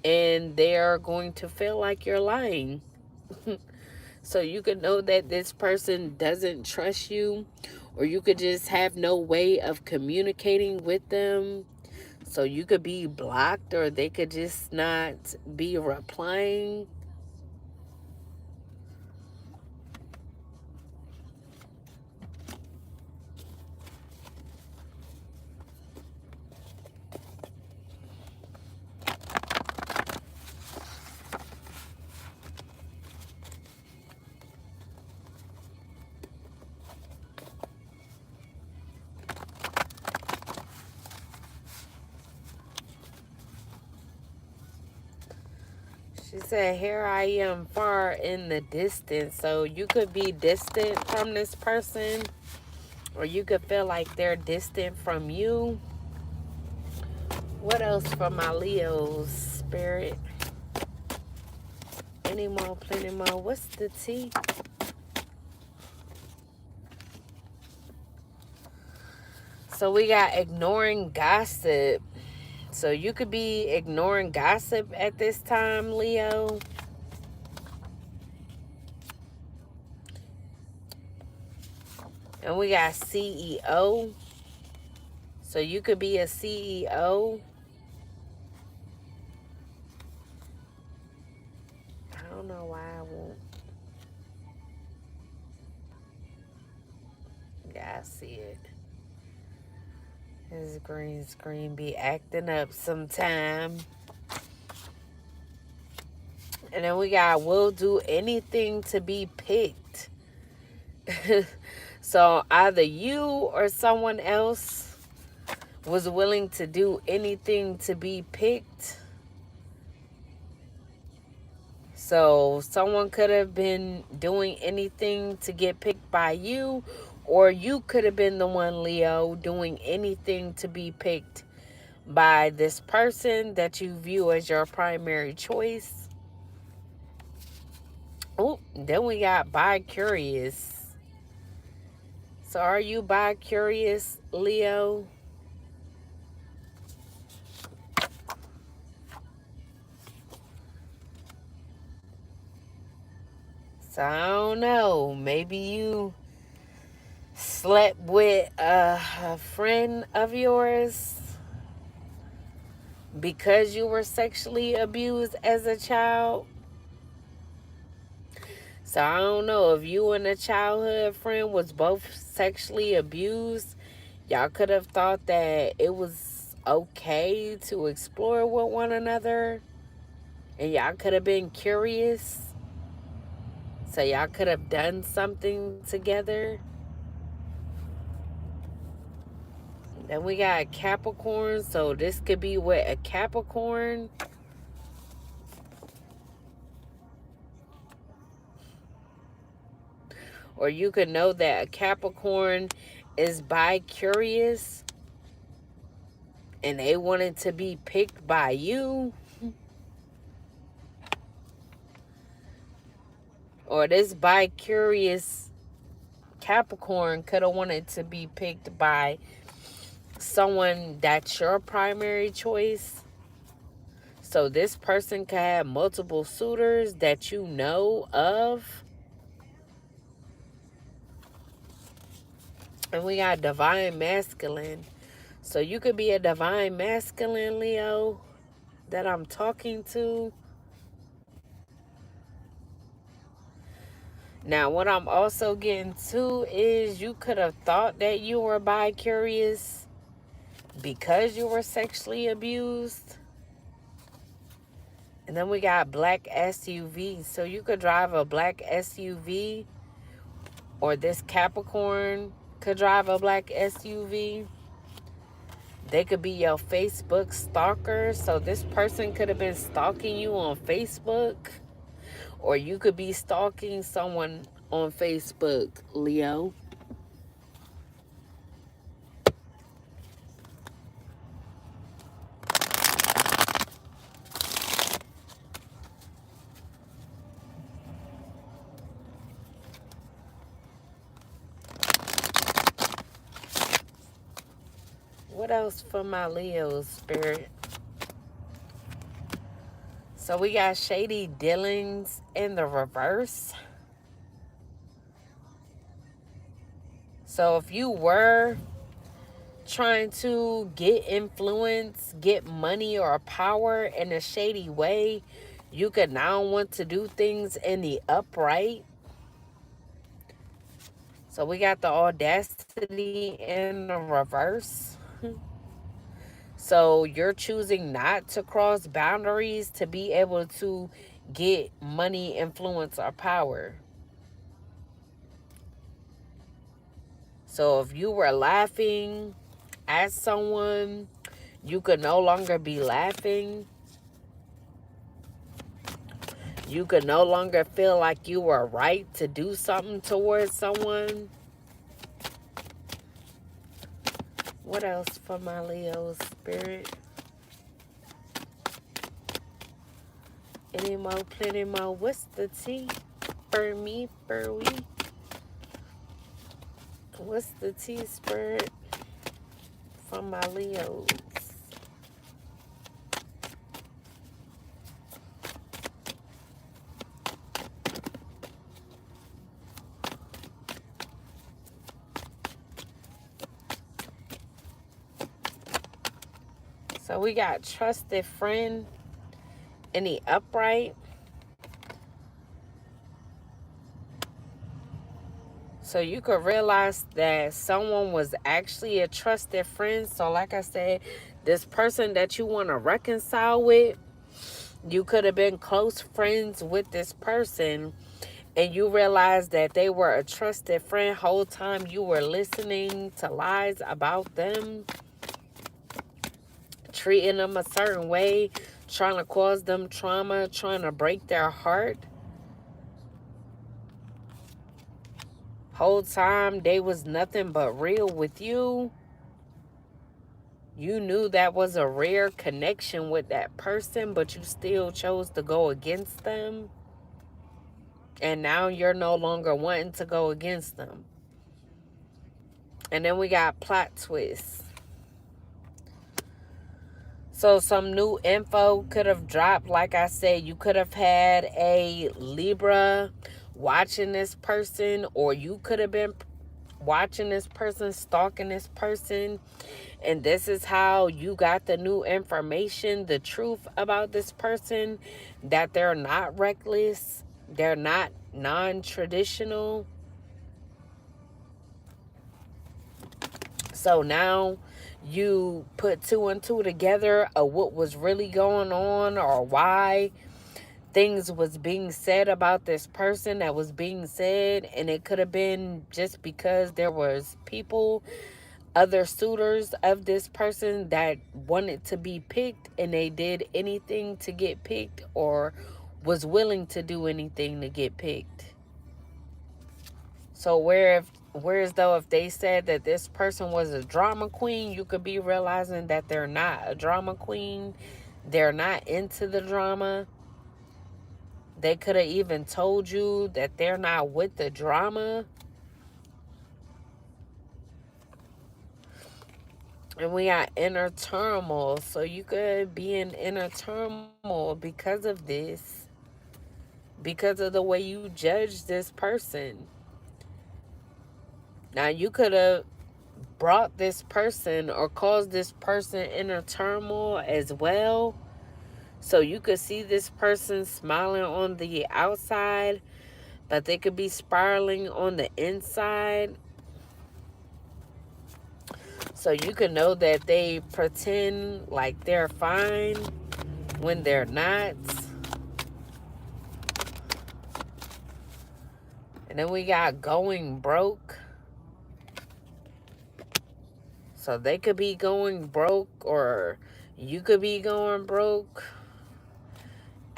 and they're going to feel like you're lying. So you could know that this person doesn't trust you, or you could just have no way of communicating with them. So you could be blocked, or they could just not be replying. She said, here I am far in the distance. So you could be distant from this person, or you could feel like they're distant from you. What else for my Leo's spirit? Any more, plenty more. What's the tea? So we got ignoring gossip. So you could be ignoring gossip at this time, Leo. And we got CEO. So you could be a CEO. I don't know why I won't. Yeah, I see it. This green screen be acting up sometime. And then we got will do anything to be picked. So either you or someone else was willing to do anything to be picked. So someone could have been doing anything to get picked by you, or you could have been the one, Leo, doing anything to be picked by this person that you view as your primary choice. Oh, then we got bi-curious. So are you bi-curious, Leo? So I don't know. Maybe you slept with a friend of yours because you were sexually abused as a child. So I don't know if you and a childhood friend was both sexually abused. Y'all could have thought that it was okay to explore with one another. And y'all could have been curious. So y'all could have done something together. Then we got Capricorn. So this could be with a Capricorn. Or you could know that a Capricorn is bi-curious and they wanted to be picked by you. Or this bi-curious Capricorn could have wanted to be picked by someone that's your primary choice. So this person could have multiple suitors that you know of. And we got divine masculine. So you could be a divine masculine, Leo, that I'm talking to. Now, what I'm also getting to is you could have thought that you were bi-curious because you were sexually abused. And then we got black SUV. So you could drive a black SUV, or this Capricorn could drive a black SUV. They could be your Facebook stalker. So this person could have been stalking you on Facebook. Or you could be stalking someone on Facebook, Leo. What else for my Leo spirit? So we got shady dealings in the reverse. So if you were trying to get influence, get money or power in a shady way, you could now want to do things in the upright. So we got the audacity in the reverse. So you're choosing not to cross boundaries to be able to get money, influence, or power. So if you were laughing at someone, you could no longer be laughing. You could no longer feel like you were right to do something towards someone. What else for my Leo spirit? Any more, plenty more. What's the tea? For me, for we. What's the tea, spirit? For my Leos. So we got trusted friend in the upright. So you could realize that someone was actually a trusted friend. So like I said, this person that you want to reconcile with, you could have been close friends with this person, and you realize that they were a trusted friend. Whole time you were listening to lies about them, treating them a certain way, trying to cause them trauma, trying to break their heart. Whole time they was nothing but real with you. You knew that was a rare connection with that person, but you still chose to go against them. And now you're no longer wanting to go against them. And then we got plot twists. So some new info could have dropped. Like I said, you could have had a Libra watching this person, or you could have been watching this person, stalking this person, and this is how you got the new information, the truth about this person, that they're not reckless, they're not non-traditional. So now you put two and two together of what was really going on, or why things was being said about this person that was being said. And it could have been just because there was people, other suitors of this person, that wanted to be picked, and they did anything to get picked, or was willing to do anything to get picked. So whereas though if they said that this person was a drama queen, you could be realizing that they're not a drama queen. They're not into the drama. They could have even told you that they're not with the drama. And we got inner turmoil. So you could be in inner turmoil because of this. Because of the way you judge this person. Now you could have brought this person or caused this person inner turmoil as well. So you could see this person smiling on the outside, but they could be spiraling on the inside. So you can know that they pretend like they're fine when they're not. And then we got going broke. So they could be going broke, or you could be going broke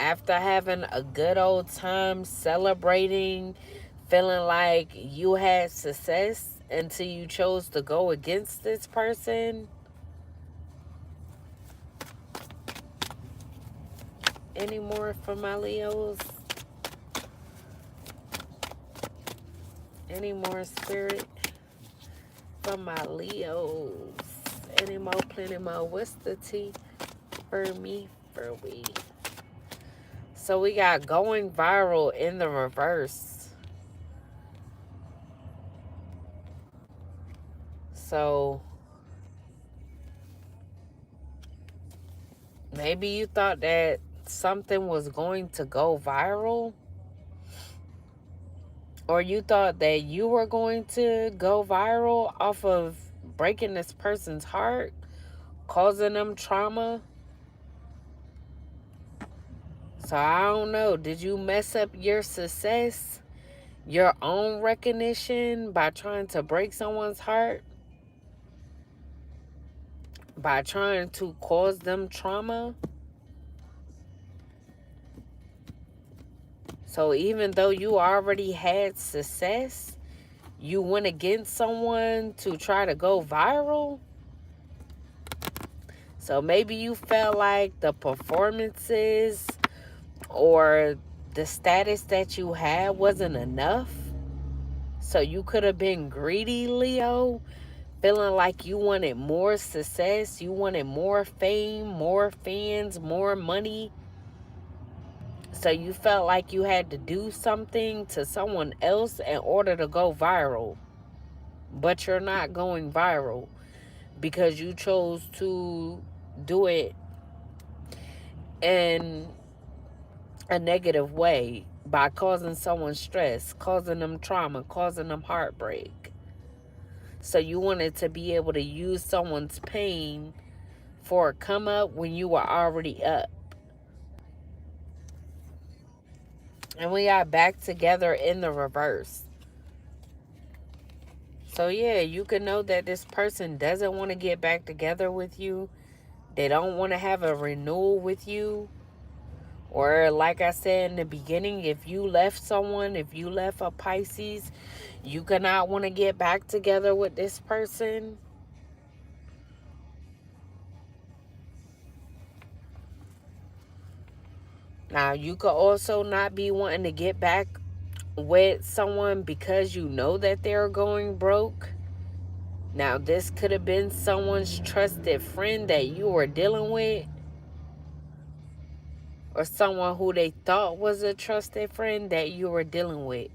after having a good old time celebrating, feeling like you had success until you chose to go against this person. Any more for my Leos? Any more, spirit, for my Leos? Any more, plenty more. What's the tea for me, for we? So we got going viral in the reverse. So maybe you thought that something was going to go viral, or you thought that you were going to go viral off of breaking this person's heart, causing them trauma. So I don't know. Did you mess up your success, your own recognition, by trying to break someone's heart? By trying to cause them trauma? So even though you already had success, you went against someone to try to go viral? So maybe you felt like the performances or the status that you had wasn't enough. So you could have been greedy, Leo, feeling like you wanted more success, you wanted more fame, more fans, more money. So you felt like you had to do something to someone else in order to go viral. But you're not going viral because you chose to do it in a negative way, by causing someone stress, causing them trauma, causing them heartbreak. So you wanted to be able to use someone's pain for a come up when you were already up. And we got back together in the reverse. So yeah, you can know that this person doesn't want to get back together with you. They don't want to have a renewal with you. Or like I said in the beginning, if you left someone, if you left a Pisces, you cannot want to get back together with this person. Now, you could also not be wanting to get back with someone because you know that they're going broke. Now, this could have been someone's trusted friend that you were dealing with, or someone who they thought was a trusted friend that you were dealing with.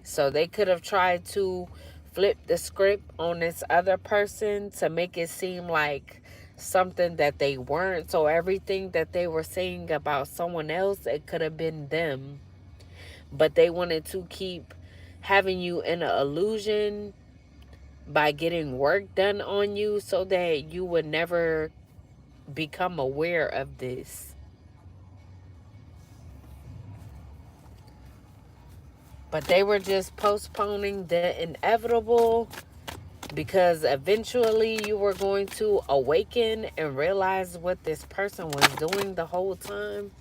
So they could have tried to flip the script on this other person to make it seem like something that they weren't. So everything that they were saying about someone else, it could have been them. But they wanted to keep having you in an illusion by getting work done on you so that you would never become aware of this. But they were just postponing the inevitable, because eventually you were going to awaken and realize what this person was doing the whole time.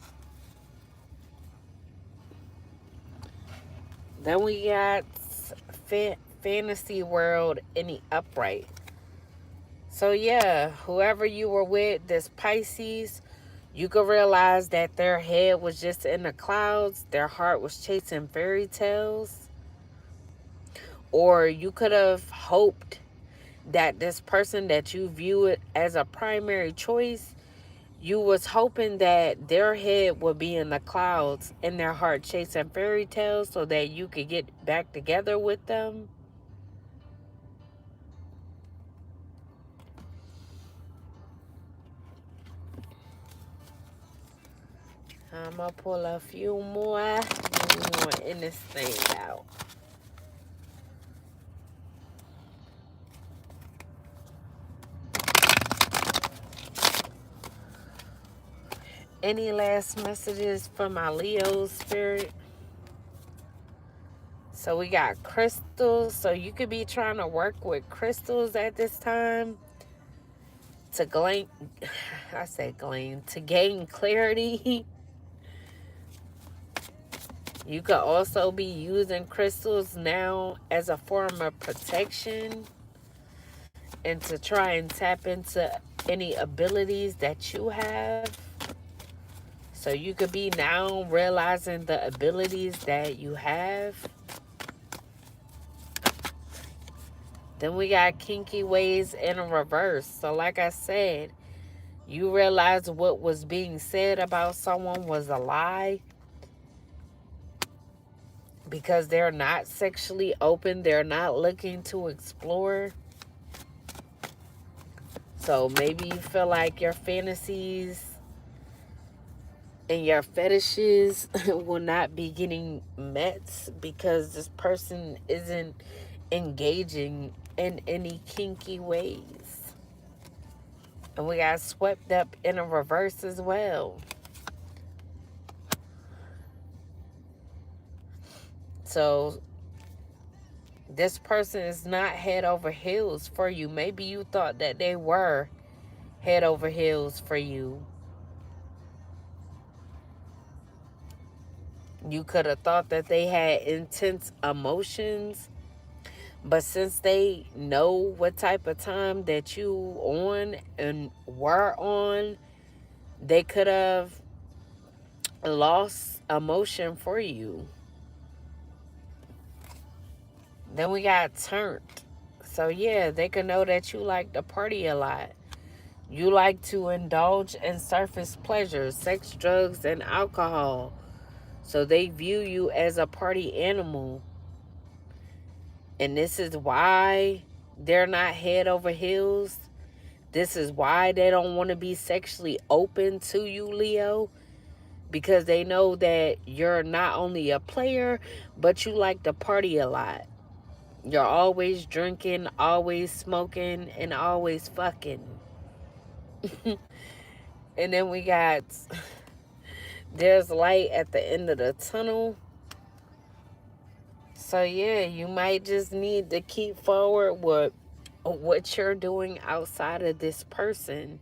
Then we got fantasy world in the upright. So yeah, whoever you were with, this Pisces, you could realize that their head was just in the clouds. Their heart was chasing fairy tales. Or you could have hoped that this person that you view it as a primary choice, you was hoping that their head would be in the clouds and their heart chasing fairy tales so that you could get back together with them. I'm going to pull a few more. We want to end this thing out. Any last messages from my Leo spirit? So we got crystals. So you could be trying to work with crystals at this time to I said glean, to gain clarity. You could also be using crystals now as a form of protection and to try and tap into any abilities that you have. So you could be now realizing the abilities that you have. Then we got kinky ways in reverse. So like I said, you realize what was being said about someone was a lie because they're not sexually open. They're not looking to explore. So maybe you feel like your fantasies and your fetishes will not be getting met because this person isn't engaging in any kinky ways. And we got swept up in a reverse as well. So this person is not head over heels for you. Maybe you thought that they were head over heels for you. You could have thought that they had intense emotions, but since they know what type of time that you on and were on, they could have lost emotion for you. Then we got turned. So yeah, they could know that you like to party a lot. You like to indulge in surface pleasures, sex, drugs, and alcohol. So they view you as a party animal. And this is why they're not head over heels. This is why they don't want to be sexually open to you, Leo. Because they know that you're not only a player, but you like to party a lot. You're always drinking, always smoking, and always fucking. And then we got, there's light at the end of the tunnel. So yeah, you might just need to keep forward with what you're doing outside of this person.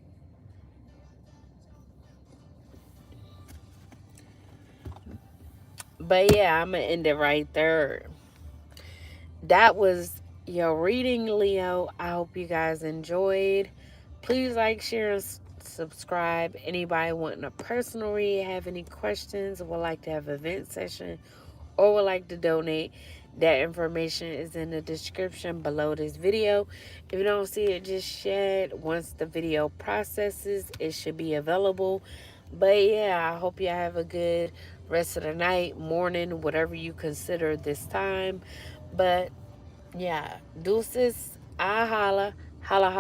But yeah, I'm going to end it right there. That was your reading, Leo. I hope you guys enjoyed. Please like, share, and subscribe. Anybody wanting a personal read, have any questions, would like to have an event session, or would like to donate, that information is in the description below this video. If you don't see it just yet, once the video processes, it should be available. But yeah, I hope you have a good rest of the night, morning, whatever you consider this time. But yeah, deuces, I holla, holla, holla.